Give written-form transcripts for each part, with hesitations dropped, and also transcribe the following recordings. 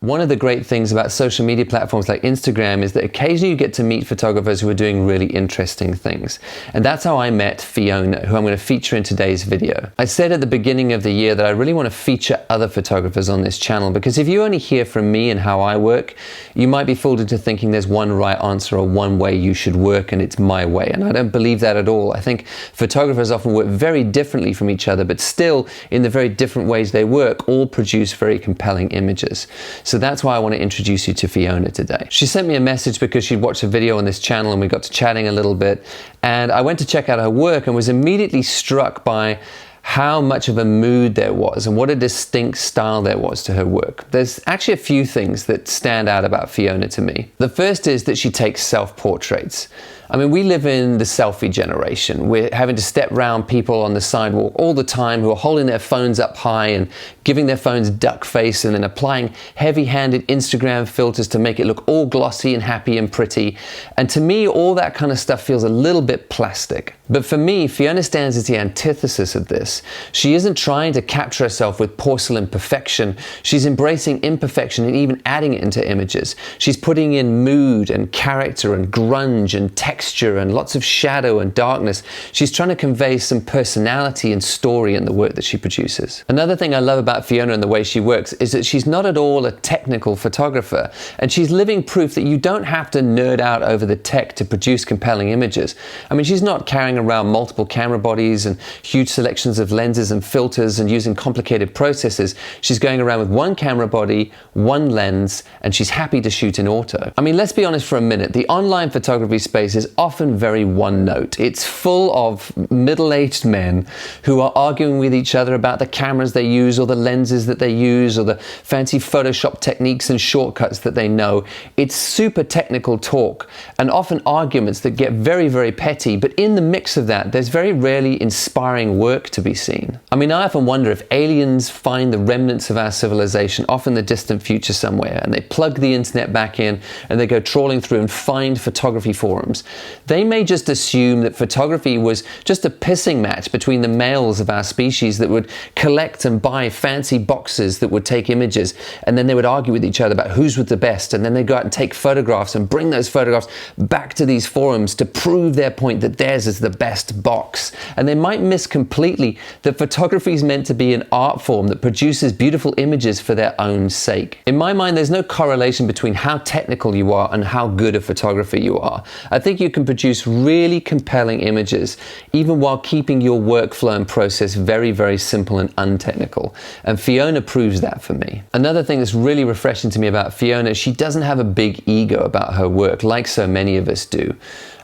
One of the great things about social media platforms like Instagram is that occasionally you get to meet photographers who are doing really interesting things. And that's how I met Fiona, who I'm going to feature in today's video. I said at the beginning of the year that I really want to feature other photographers on this channel, because if you only hear from me and how I work, you might be fooled into thinking there's one right answer or one way you should work and it's my way. And I don't believe that at all. I think photographers often work very differently from each other, but still in the very different ways they work, all produce very compelling images. So that's why I want to introduce you to Fiona today. She sent me a message because she'd watched a video on this channel and we got to chatting a little bit, and I went to check out her work and was immediately struck by how much of a mood there was and what a distinct style there was to her work. There's actually a few things that stand out about Fiona to me. The first is that she takes self-portraits. I mean, we live in the selfie generation. We're having to step around people on the sidewalk all the time who are holding their phones up high and giving their phones duck face and then applying heavy-handed Instagram filters to make it look all glossy and happy and pretty. And to me, all that kind of stuff feels a little bit plastic. But for me, Fiona stands as the antithesis of this. She isn't trying to capture herself with porcelain perfection. She's embracing imperfection and even adding it into images. She's putting in mood and character and grunge and texture and lots of shadow and darkness. She's trying to convey some personality and story in the work that she produces. Another thing I love about Fiona and the way she works is that she's not at all a technical photographer, and she's living proof that you don't have to nerd out over the tech to produce compelling images. I mean, she's not carrying around multiple camera bodies and huge selections of lenses and filters and using complicated processes. She's going around with one camera body, one lens, and she's happy to shoot in auto. I mean, let's be honest for a minute. The online photography space is often very one note. It's full of middle-aged men who are arguing with each other about the cameras they use or the lenses that they use or the fancy Photoshop techniques and shortcuts that they know. It's super technical talk and often arguments that get very, very petty, but in the mix of that, there's very rarely inspiring work to be seen. I mean, I often wonder if aliens find the remnants of our civilization off in the distant future somewhere, and they plug the internet back in and they go trawling through and find photography forums. They may just assume that photography was just a pissing match between the males of our species that would collect and buy fancy boxes that would take images, and then they would argue with each other about whose was the best, and then they'd go out and take photographs and bring those photographs back to these forums to prove their point that theirs is the best box. And they might miss completely that photography is meant to be an art form that produces beautiful images for their own sake. In my mind, there's no correlation between how technical you are and how good a photographer you are. I think you can produce really compelling images even while keeping your workflow and process very, very simple and untechnical. And Fiona proves that for me. Another thing that's really refreshing to me about Fiona is she doesn't have a big ego about her work like so many of us do.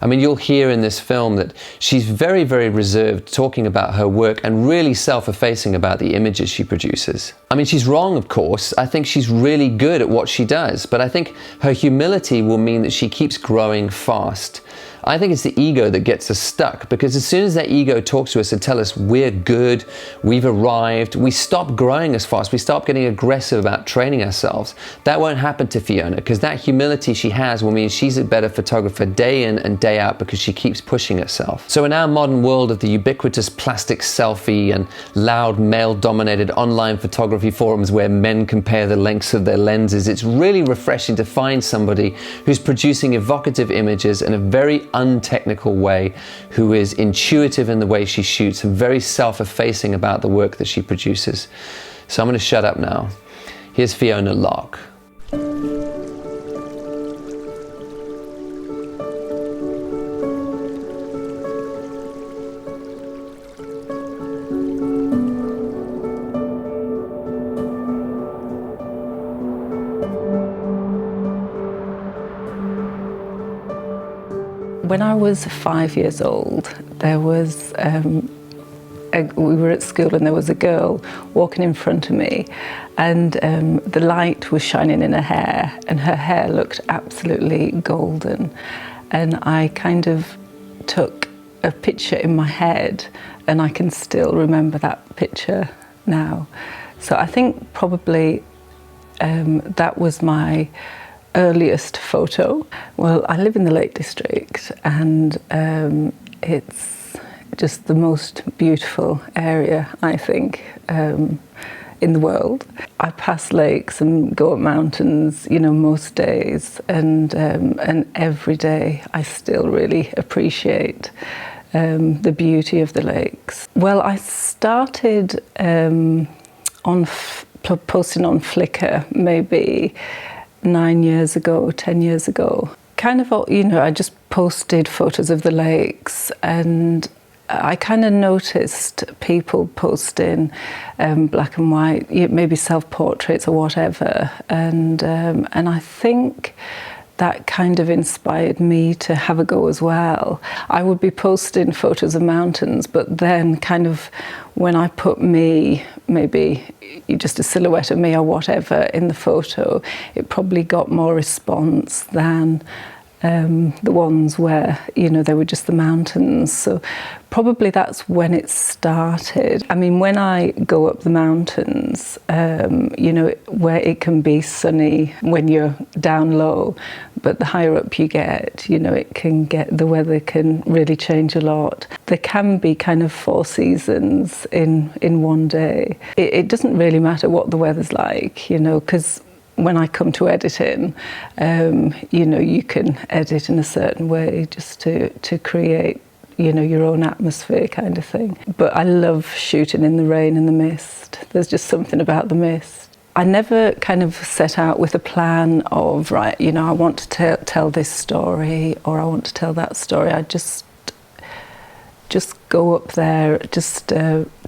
I mean, you'll hear in this film that she's very, very reserved talking about her work and really self-effacing about the images she produces. I mean, she's wrong, of course. I think she's really good at what she does, but I think her humility will mean that she keeps growing fast. I think it's the ego that gets us stuck, because as soon as that ego talks to us and tells us we're good, we've arrived, we stop growing as fast, we stop getting aggressive about training ourselves. That won't happen to Fiona, because that humility she has will mean she's a better photographer day in and day out because she keeps pushing herself. So in our modern world of the ubiquitous plastic selfie and loud male-dominated online photography forums where men compare the lengths of their lenses, it's really refreshing to find somebody who's producing evocative images in a very untechnical way, who is intuitive in the way she shoots and very self-effacing about the work that she produces. So I'm going to shut up now. Here's Fiona Lark. When I was 5 years old, there was we were at school and there was a girl walking in front of me, and the light was shining in her hair and her hair looked absolutely golden, and I kind of took a picture in my head and I can still remember that picture now. So I think probably that was my earliest photo. Well, I live in the Lake District, and it's just the most beautiful area, I think. in the world. I pass lakes and go up mountains, you know, most days, and every day I still really appreciate the beauty of the lakes. Well, I started posting on Flickr maybe 9 years ago, 10 years ago. Kind of, you know, I just posted photos of the lakes, and I kind of noticed people posting black and white, maybe self-portraits or whatever, and I think that kind of inspired me to have a go as well. I would be posting photos of mountains, but then kind of when I put me, maybe just a silhouette of me or whatever in the photo, it probably got more response than the ones where, you know, they were just the mountains. So probably that's when it started. I mean, when I go up the mountains, you know, where it can be sunny when you're down low, but the higher up you get, you know, the weather can really change a lot. There can be kind of 4 seasons in one day. It doesn't really matter what the weather's like, you know, because when I come to editing, you know, you can edit in a certain way just to create, you know, your own atmosphere kind of thing. But I love shooting in the rain and the mist. There's just something about the mist. I never kind of set out with a plan of, right, you know, I want to tell this story or I want to tell that story. I just go up there, just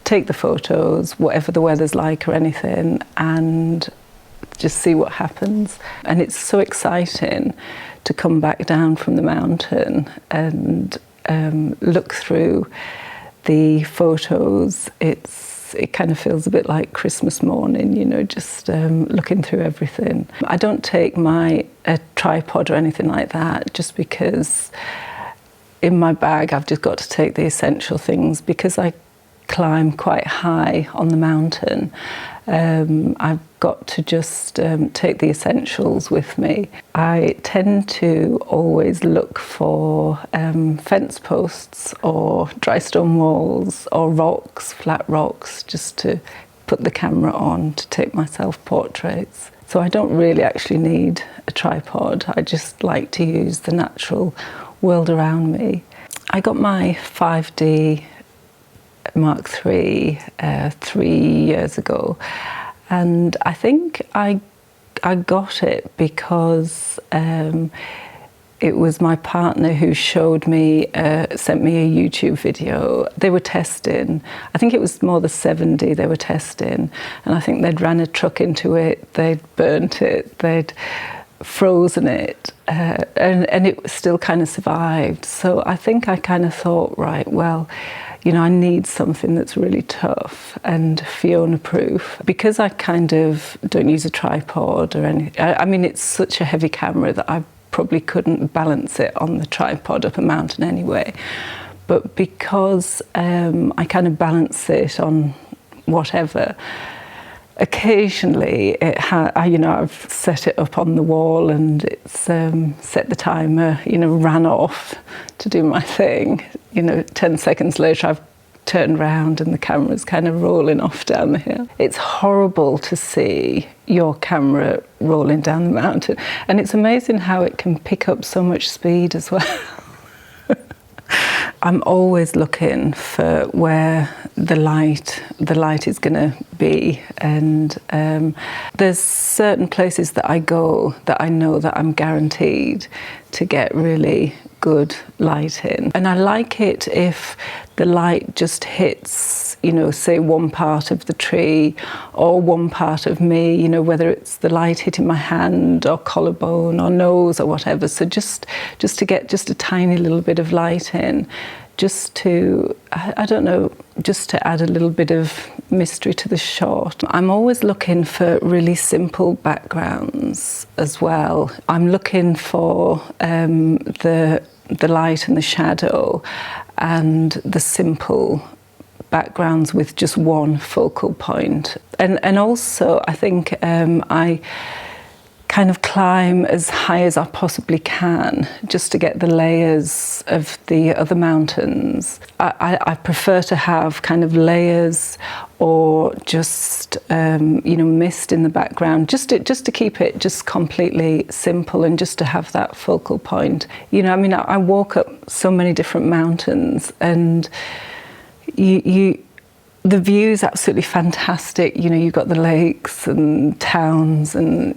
take the photos, whatever the weather's like or anything, and just see what happens. And it's so exciting to come back down from the mountain and look through the photos. It kind of feels a bit like Christmas morning, you know, just looking through everything. I don't take a tripod or anything like that, just because in my bag I've just got to take the essential things, because I climb quite high on the mountain. I've got to just take the essentials with me. I tend to always look for fence posts or dry stone walls or rocks, flat rocks, just to put the camera on to take my self-portraits. So I don't really actually need a tripod. I just like to use the natural world around me. I got my 5D Mark III 3 years ago, and I think I got it because it was my partner who showed me, sent me a YouTube video. They were testing, I think it was more the 7D they were testing, and I think they'd ran a truck into it, they'd burnt it, they'd frozen it, and it still kind of survived. So I think I kind of thought, right, well, you know, I need something that's really tough and Fiona proof, because I kind of don't use a tripod or anything. I mean, it's such a heavy camera that I probably couldn't balance it on the tripod up a mountain anyway. But because I kind of balance it on whatever, occasionally you know, I've set it up on the wall and it's set the timer, you know, ran off to do my thing. You know, 10 seconds later I've turned around and the camera's kind of rolling off down the hill. It's horrible to see your camera rolling down the mountain, and it's amazing how it can pick up so much speed as well. I'm always looking for where the light is going to be, and there's certain places that I go that I know that I'm guaranteed to get really good light in. And I like it if the light just hits, you know, say one part of the tree or one part of me, you know, whether it's the light hitting my hand or collarbone or nose or whatever. So just to get just a tiny little bit of light in, just to, I don't know, just to add a little bit of mystery to the shot. I'm always looking for really simple backgrounds as well. I'm looking for the light and the shadow and the simple backgrounds with just one focal point. And also I think I kind of climb as high as I possibly can just to get the layers of the other mountains. I prefer to have kind of layers or just mist in the background, just to keep it just completely simple and just to have that focal point. I walk up so many different mountains, and the view is absolutely fantastic. You've got the lakes and towns, and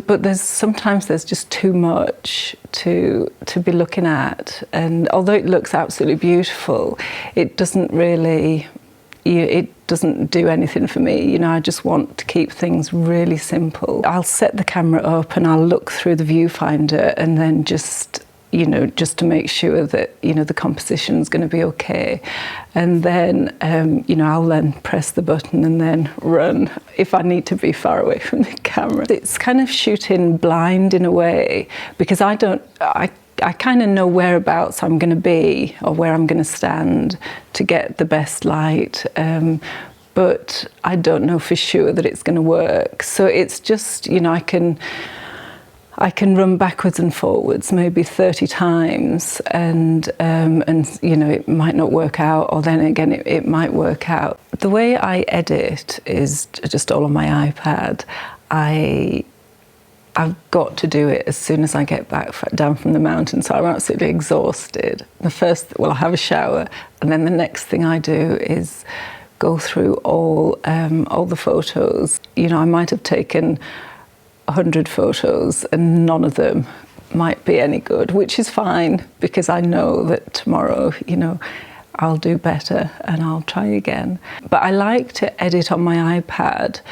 but sometimes there's just too much to be looking at. And although it looks absolutely beautiful, it doesn't really, it doesn't do anything for me. I just want to keep things really simple. I'll set the camera up and I'll look through the viewfinder, and then just to make sure that, the composition is going to be okay. And then, I'll then press the button and then run if I need to be far away from the camera. It's kind of shooting blind in a way, because I kind of know whereabouts I'm going to be or where I'm going to stand to get the best light. But I don't know for sure that it's going to work. So it's just, I can run backwards and forwards maybe 30 times, and it might not work out, or then again it might work out. The way I edit is just all on my iPad. I've got to do it as soon as I get back down from the mountain, so I'm absolutely exhausted. I have a shower, and then the next thing I do is go through all the photos. I might have taken 100 photos and none of them might be any good, which is fine, because I know that tomorrow, I'll do better and I'll try again. But I like to edit on my iPad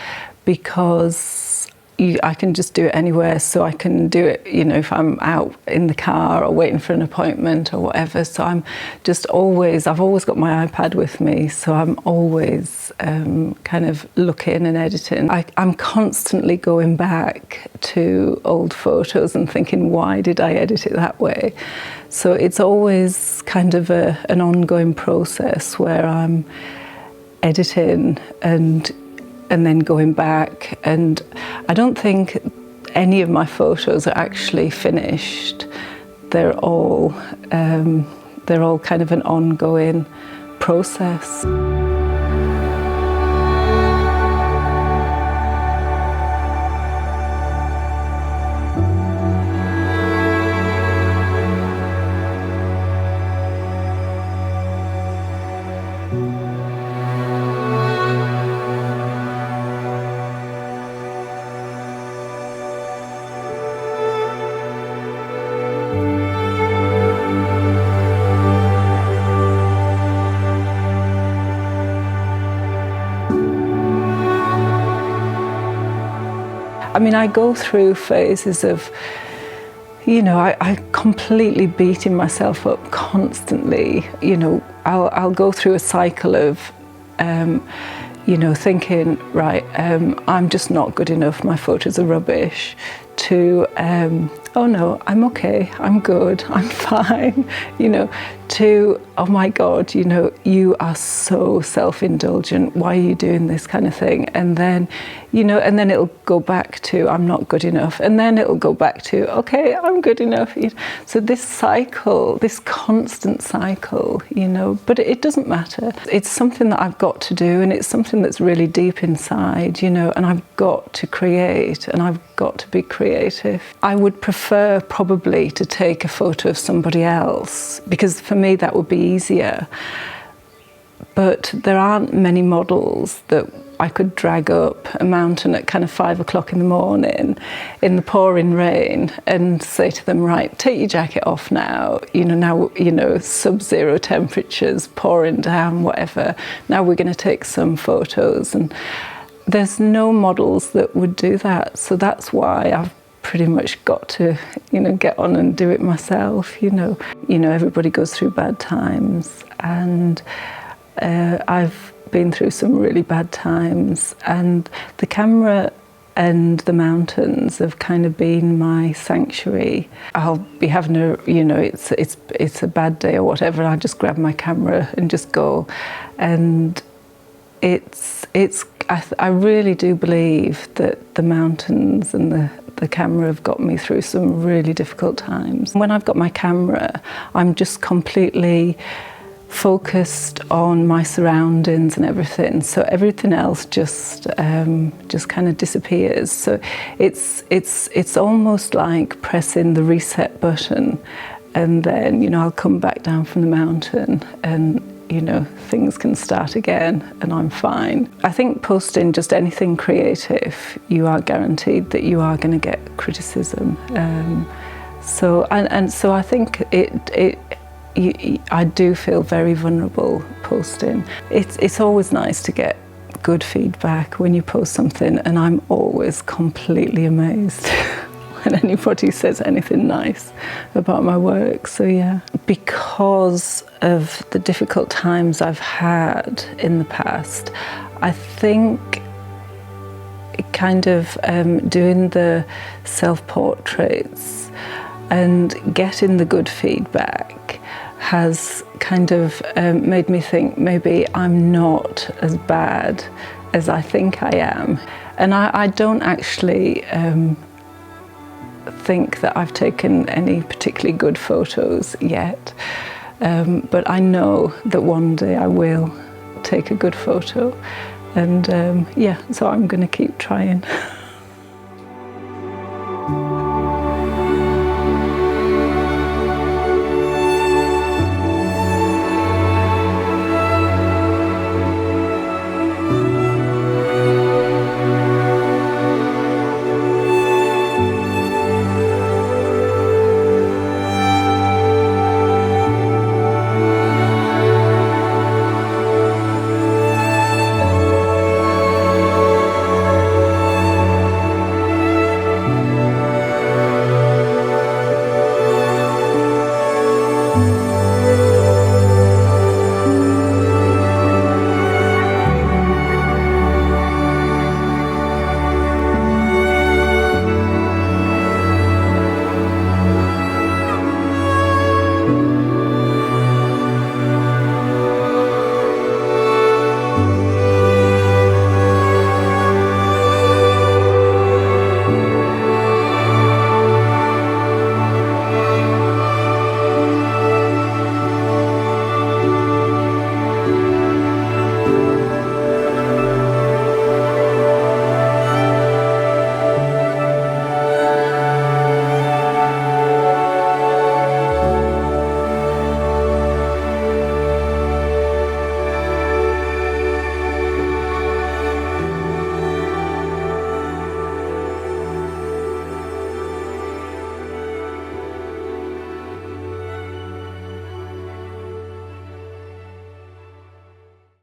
because I can just do it anywhere. So I can do it, if I'm out in the car or waiting for an appointment or whatever. So I've always got my iPad with me. So I'm always kind of looking and editing. I'm constantly going back to old photos and thinking, why did I edit it that way? So it's always kind of an ongoing process where I'm editing and then going back, and I don't think any of my photos are actually finished. They're all kind of an ongoing process. I go through phases of, I completely beating myself up constantly. I'll go through a cycle of, thinking, right, I'm just not good enough, my photos are rubbish, to, oh no, I'm okay, I'm good, I'm fine, to, oh my God, you are so self-indulgent, why are you doing this kind of thing? And then, and then it'll go back to, I'm not good enough. And then it'll go back to, okay, I'm good enough. So this cycle, this constant cycle, but it doesn't matter. It's something that I've got to do, and it's something that's really deep inside, and I've got to create, and I've got to be creative. I would prefer probably to take a photo of somebody else, because for me that would be easier. But there aren't many models that I could drag up a mountain at kind of 5 o'clock in the morning in the pouring rain and say to them, right, take your jacket off now, sub-zero temperatures, pouring down, whatever. Now we're going to take some photos. And there's no models that would do that. So that's why I've pretty much got to, get on and do it myself, everybody goes through bad times, and I've been through some really bad times, and the camera and the mountains have kind of been my sanctuary. I'll be having it's a bad day or whatever, and I just grab my camera and just go, and I really do believe that the mountains and the the camera have got me through some really difficult times. When I've got my camera, I'm just completely focused on my surroundings and everything, so everything else just kind of disappears. So it's almost like pressing the reset button, and then, you know, I'll come back down from the mountain and, you know, things can start again and I'm fine. I think posting just anything creative, you are guaranteed that you are going to get criticism. So I think I do feel very vulnerable posting. It's always nice to get good feedback when you post something, and I'm always completely amazed when anybody says anything nice about my work. So yeah, because of the difficult times I've had in the past, I think kind of doing the self-portraits and getting the good feedback has kind of made me think maybe I'm not as bad as I think I am. And I don't actually think that I've taken any particularly good photos yet, but I know that one day I will take a good photo, and yeah, so I'm going to keep trying.